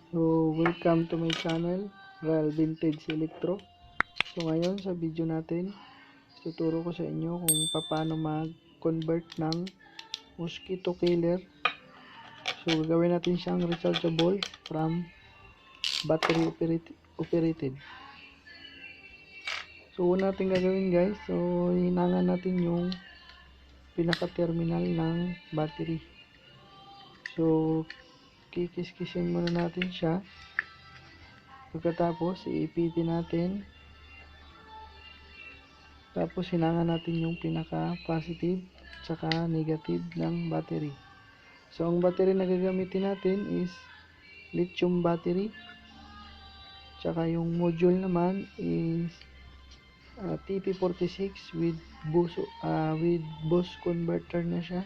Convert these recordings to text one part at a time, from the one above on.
So, welcome to my channel, Rel Vintage Electro. So, ngayon sa video natin, tuturo ko sa inyo kung paano mag-convert ng Mosquito Killer. So, gagawin natin siyang rechargeable from battery operated. So, una natin gagawin guys, so hinangan natin yung pinaka-terminal ng battery. So, kikis-kisin muna natin siya. Pagkatapos, iipitin natin. Tapos, hinangan natin yung pinaka-positive tsaka negative ng battery. So, ang battery na gagamitin natin is lithium battery. Tsaka yung module naman is TP46 with boost converter na siya.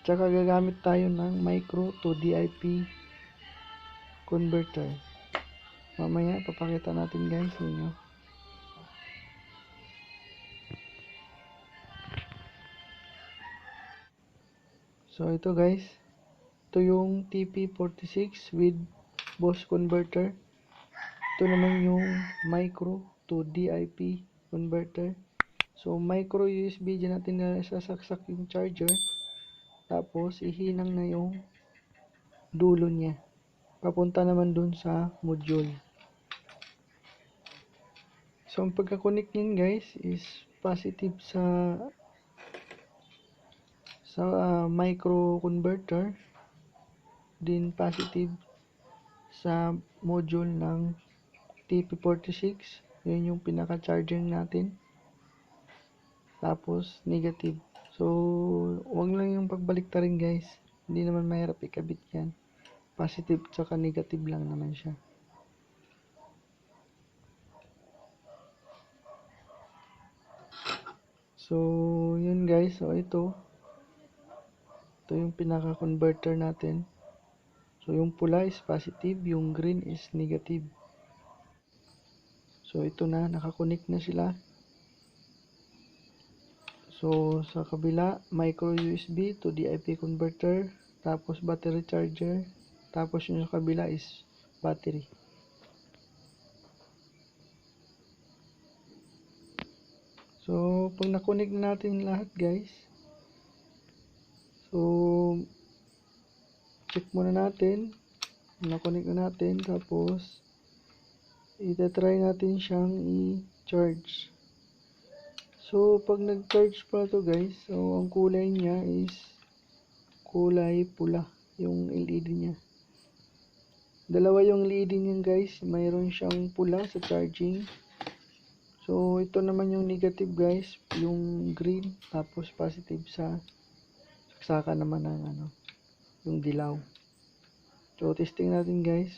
Tsaka gagamit tayo ng micro to DIP converter. Mamaya papakita natin guys sa inyo. So ito guys, ito yung TP46 with boost converter. Ito naman yung micro to DIP converter. So micro USB dyan natin na sasaksak yung charger. Tapos ihinang na yung dulo niya. Papunta naman dun sa module. So, ang pagka-connect nyan guys is positive sa micro converter, din positive sa module ng TP46. Yun yung pinaka-charging natin. Tapos, negative. So, wag lang yung pagbalik-tarin guys. Hindi naman mahirap ikabit yan. Positive tsaka negative lang naman siya. So, yun guys. So, ito yung pinaka-converter natin. So, yung pula is positive, yung green is negative. So, ito na, nakakonect na sila. So, sa kabila, micro USB to DIP converter, tapos battery charger, tapos yung sa kabila is battery. So, pag na-connect natin lahat guys, so, check muna natin, na-connect na natin, tapos, itatry natin siyang i-charge. So, pag nag-charge pa to guys, so, ang kulay niya is kulay pula, yung LED niya. Dalawa yung LED niya guys, mayroon siyang pula sa charging. So, ito naman yung negative guys, yung green, tapos positive sa saksakan naman ng yung dilaw. So, testing natin guys,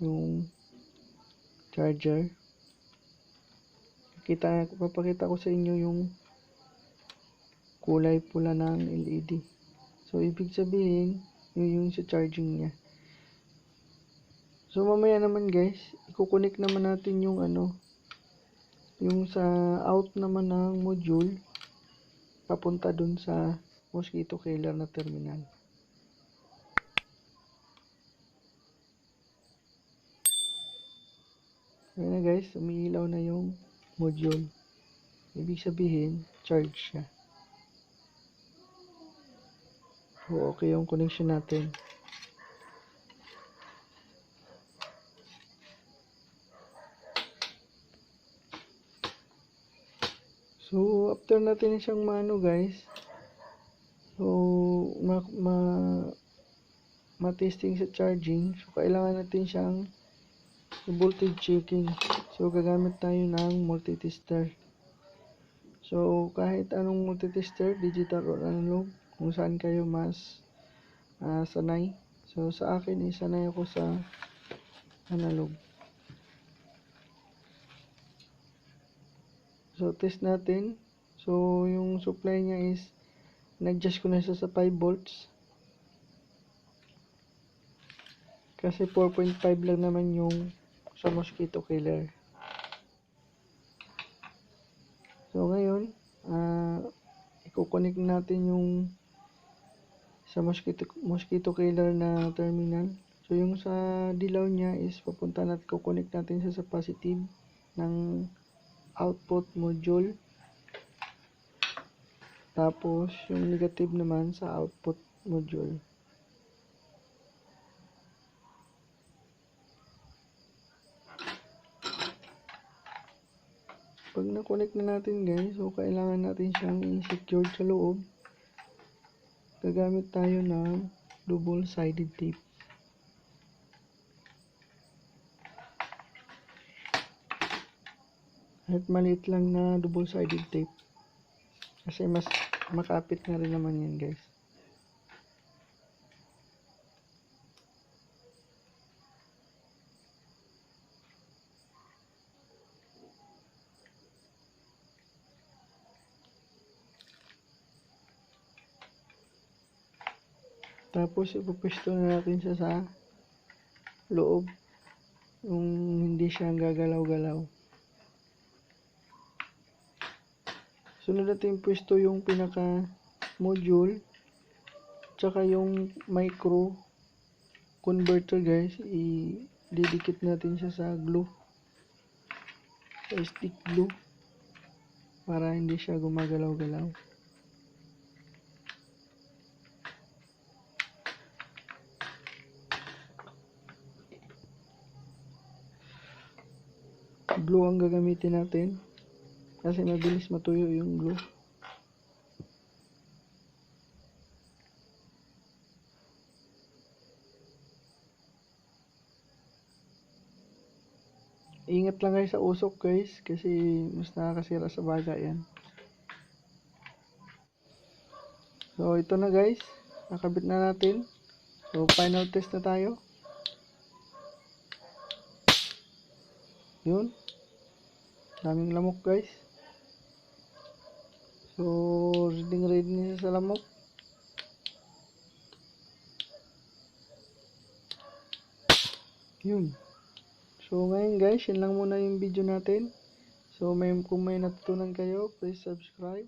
yung charger. Papakita ko sa inyo yung kulay pula ng LED. So, ibig sabihin, yung sa charging niya. So, mamaya naman guys, i-connect naman natin yung yung sa out naman ng module, papunta dun sa Mosquito Killer na terminal. Ayan na guys, umiilaw na yung module. Ibig sabihin, charge siya. So, okay yung connection natin. So, after natin siyang guys, so, ma-testing sa charging, so, kailangan natin siyang voltage checking. So, gagamit tayo ng multitester. So, kahit anong multitester, digital or analog, kung saan kayo mas sanay. So, sa akin, sanay ako sa analog. So, test natin. So, yung supply niya is, nag-adjust ko na sa 5 volts. Kasi 4.5 lang naman yung sa Mosquito Killer. So, ngayon, i-connect natin yung sa Mosquito Killer na terminal. So, So yung sa dilaw niya is papunta natin, kukonek natin siya sa positive ng output module. Tapos yung negative naman sa output module. Pag na-connect na natin guys, so kailangan natin siyang i-secure sa loob. Gagamit tayo ng double-sided tape. At maliit lang na double-sided tape. Kasi mas makapit na rin naman yan guys. Tapos ipupwesto na natin siya sa loob, yung hindi siya gagalaw-galaw. Sunod natin pwesto yung pinaka module tsaka yung micro converter guys, ididikit natin siya sa glue, sa stick glue, para hindi siya gumagalaw-galaw. Glue ang gagamitin natin kasi mabilis matuyo yung glue. Ingat lang kayo sa usok guys kasi mas nakakasira sa baga yan. So ito na guys, nakabit na natin. So final test na tayo. Yun, daming lamok guys. So ready na sa lamok. Yun. So ngayon guys, yun lang muna yung video natin. So kung may natutunan kayo, please subscribe.